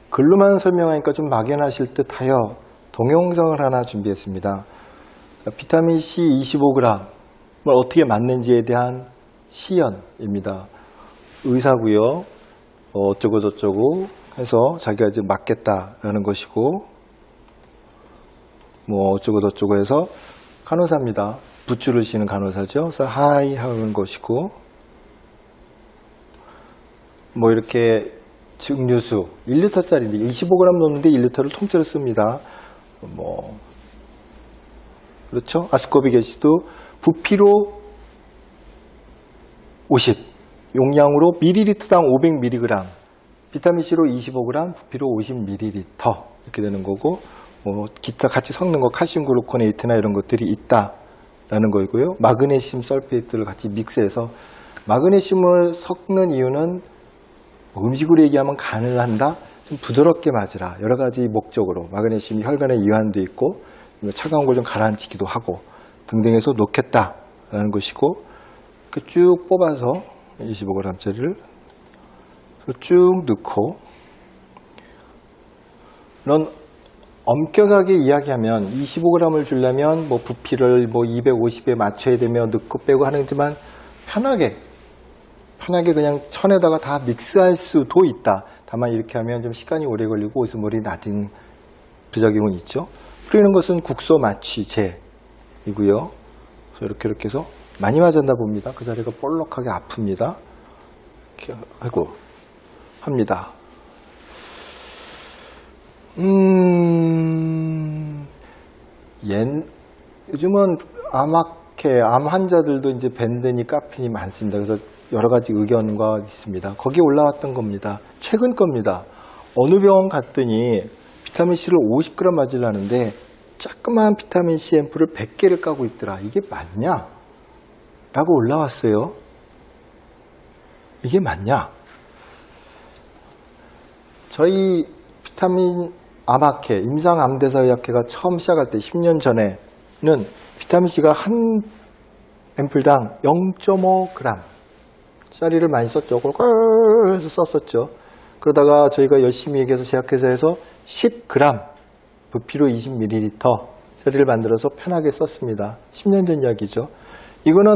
글로만 설명하니까 좀 막연하실 듯하여 동영상을 하나 준비했습니다. 비타민C 25g을 어떻게 맞는지에 대한 시연입니다. 의사고요. 어쩌고 저쩌고 해서 자기가 이제 맞겠다라는 것이고, 뭐 어쩌고 저쩌고 해서 간호사입니다. 붓줄을 쉬는 간호사죠. 그래서 하이 하는 것이고, 뭐 이렇게 증류수 1리터짜리인데 25g 넣는데 1리터를 통째로 씁니다. 뭐 그렇죠? 아스코빅 애시드 부피로 50, 용량으로 밀리리터당 500mg, 비타민C로 25g, 부피로 50ml 이렇게 되는 거고, 뭐 기타 같이 섞는 거 칼슘 글루코네이트나 이런 것들이 있다라는 거이고요. 마그네슘 설페이트를 같이 믹스해서, 마그네슘을 섞는 이유는 음식으로 얘기하면 간을 한다, 좀 부드럽게 맞으라, 여러 가지 목적으로 마그네슘이 혈관에 이완도 있고 차가운 걸 좀 가라앉히기도 하고 등등해서 놓겠다라는 것이고, 이렇게 쭉 뽑아서 25g짜리를 쭉 넣고, 이런 엄격하게 이야기하면 25g을 주려면 뭐 부피를 뭐 250에 맞춰야 되며 넣고 빼고 하는지만 편하게 그냥 천에다가 다 믹스할 수도 있다. 다만 이렇게 하면 좀 시간이 오래 걸리고 오스몰이 낮은 부작용은 있죠. 뿌리는 것은 국소 마취제이고요. 그래서 이렇게 해서 많이 맞았나 봅니다. 그 자리가 볼록하게 아픕니다. 이렇게 하고 합니다. 요즘은 암 환자들도 이제 밴드니 카핀이 많습니다. 그래서 여러 가지 의견과 있습니다. 거기에 올라왔던 겁니다. 최근 겁니다. 어느 병원 갔더니 비타민C를 50g 맞으려는데 조그만 비타민C 앰플을 100개를 까고 있더라. 이게 맞냐? 라고 올라왔어요. 이게 맞냐? 저희 비타민 암학회, 임상암대사의학회가 처음 시작할 때 10년 전에는 비타민C가 한 앰플당 0.5g 짜리를 많이 썼죠. 꼴꼴 해서 썼었죠. 그러다가 저희가 열심히 얘기해서 제약회사에서 10g, 부피로 20ml 짜리를 만들어서 편하게 썼습니다. 10년 전 이야기죠. 이거는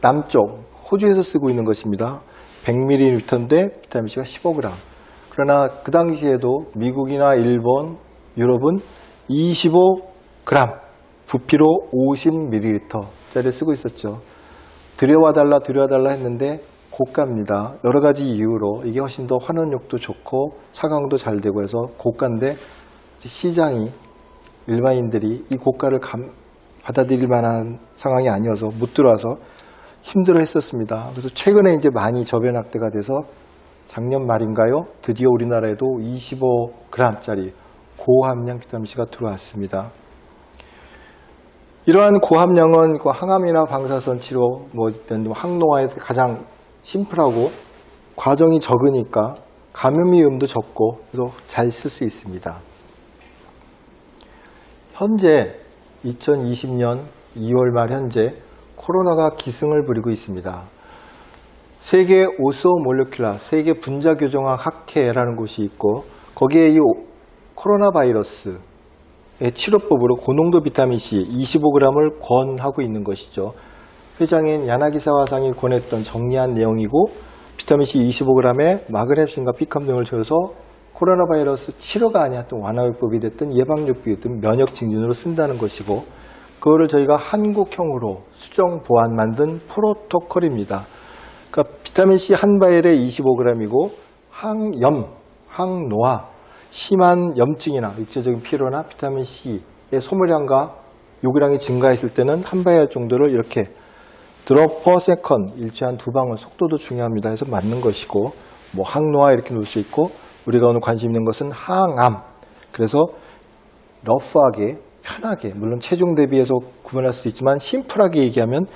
남쪽, 호주에서 쓰고 있는 것입니다. 100ml인데 비타민C가 15g. 그러나 그 당시에도 미국이나 일본, 유럽은 25g, 부피로 50ml 짜리를 쓰고 있었죠. 들여와달라 했는데 고가입니다. 여러 가지 이유로 이게 훨씬 더 환원력도 좋고 차광도 잘 되고 해서 고가인데, 시장이 일반인들이 이 고가를 받아들일 만한 상황이 아니어서 못 들어와서 힘들어 했었습니다. 그래서 최근에 이제 많이 저변 확대가 돼서 작년 말인가요? 드디어 우리나라에도 25g짜리 고함량 비타민C가 들어왔습니다. 이러한 고함량은 항암이나 방사선 치료, 뭐 항노화에 가장 심플하고 과정이 적으니까 감염 위험도 적고 그래서 잘 쓸 수 있습니다. 현재 2020년 2월 말 현재 코로나가 기승을 부리고 있습니다. 세계 오소몰레큘라, 세계 분자교정학 학회라는 곳이 있고, 거기에 이 코로나 바이러스의 치료법으로 고농도 비타민C 25g을 권하고 있는 것이죠. 회장인 야나기사와상이 권했던 정리한 내용이고, 비타민C 25g에 마그네슘과 피캄 등을 줘서 코로나 바이러스 치료가 아니야 또 완화요법이 됐든 예방요법이 됐든 면역 증진으로 쓴다는 것이고, 그거를 저희가 한국형으로 수정 보완 만든 프로토콜입니다. 그러니까 비타민C 한 바엘에 25g이고 항염, 항노화, 심한 염증이나 육체적인 피로나 비타민C의 소모량과 요구량이 증가했을 때는 한 바엘 정도를 이렇게 드롭 퍼 세컨, 일주일에 한 2방울, 속도도 중요합니다. 해서 맞는 것이고, 뭐 항노화 이렇게 놓을 수 있고, 우리가 오늘 관심 있는 것은 항암. 그래서 러프하게, 편하게, 물론 체중 대비해서 구분할 수도 있지만 심플하게 얘기하면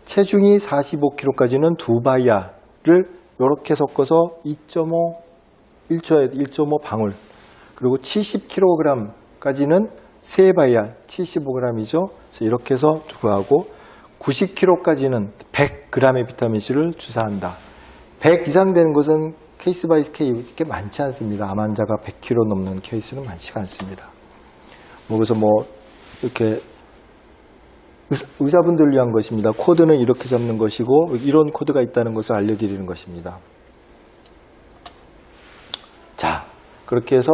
체중이 45kg까지는 2바이알을 이렇게 섞어서 2.5, 1초에 1.5방울, 그리고 70kg까지는 3바이알, 75g이죠. 그래서 이렇게 해서 구하고, 90kg까지는 100g의 비타민C를 주사한다. 100 이상 되는 것은 케이스 바이 케이스 이렇게 많지 않습니다. 암 환자가 100kg 넘는 케이스는 많지가 않습니다. 그래서 이렇게 의사분들을 위한 것입니다. 코드는 이렇게 잡는 것이고 이런 코드가 있다는 것을 알려드리는 것입니다. 자, 그렇게 해서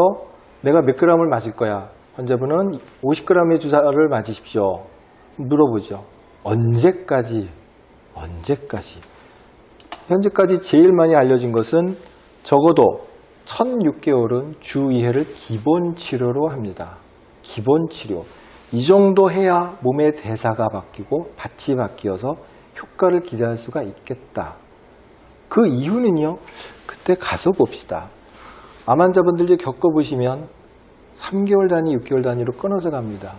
내가 몇 g을 맞을 거야? 환자분은 50g의 주사를 맞으십시오. 물어보죠. 언제까지? 현재까지 제일 많이 알려진 것은 적어도 1006개월은 주 2회를 기본 치료로 합니다. 기본 치료. 이 정도 해야 몸의 대사가 바뀌고 밭이 바뀌어서 효과를 기대할 수가 있겠다. 그 이유는요, 그때 가서 봅시다. 암 환자분들이 겪어보시면 3개월 단위, 6개월 단위로 끊어서 갑니다.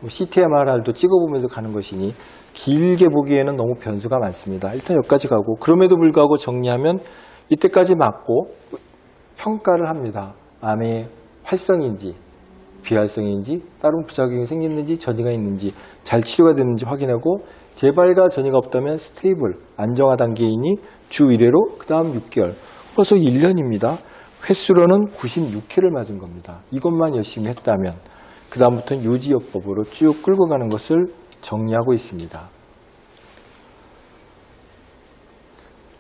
CT, MRI도 찍어보면서 가는 것이니 길게 보기에는 너무 변수가 많습니다. 일단 여기까지 가고, 그럼에도 불구하고 정리하면 이때까지 맞고 평가를 합니다. 암의 활성인지 비활성인지 다른 부작용이 생겼는지 전이가 있는지 잘 치료가 됐는지 확인하고, 재발과 전이가 없다면 스테이블 안정화 단계이니 주 1회로 그 다음 6개월, 벌써 1년입니다. 횟수로는 96회를 맞은 겁니다. 이것만 열심히 했다면 그 다음부터는 유지요법으로 쭉 끌고 가는 것을 정리하고 있습니다.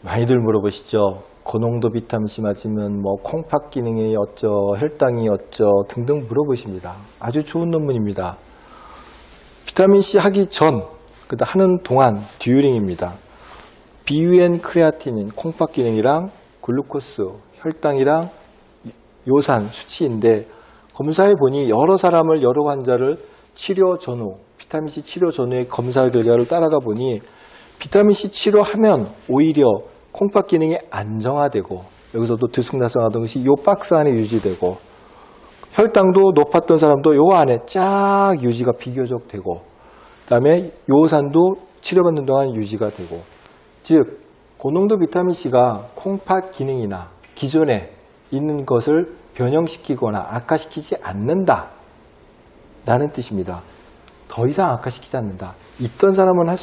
많이들 물어보시죠. 고농도 비타민C 맞으면 콩팥 기능이 어쩌, 혈당이 어쩌 등등 물어보십니다. 아주 좋은 논문입니다. 비타민C 하기 전, 하는 동안 듀링입니다. BUN 크레아틴인 콩팥 기능이랑 글루코스, 혈당이랑 요산 수치인데, 검사해 보니 여러 사람을, 여러 환자를 치료 전후, 비타민C 치료 전후의 검사 결과를 따라가 보니 비타민C 치료하면 오히려 콩팥 기능이 안정화되고, 여기서도 들쑥날쑥하던 것이 이 박스 안에 유지되고, 혈당도 높았던 사람도 요 안에 쫙 유지가 비교적 되고, 그 다음에 요산도 치료받는 동안 유지가 되고, 즉 고농도 비타민C가 콩팥 기능이나 기존에 있는 것을 변형시키거나 악화시키지 않는다 라는 뜻입니다. 더 이상 악화시키지 않는다. 있던 사람은 할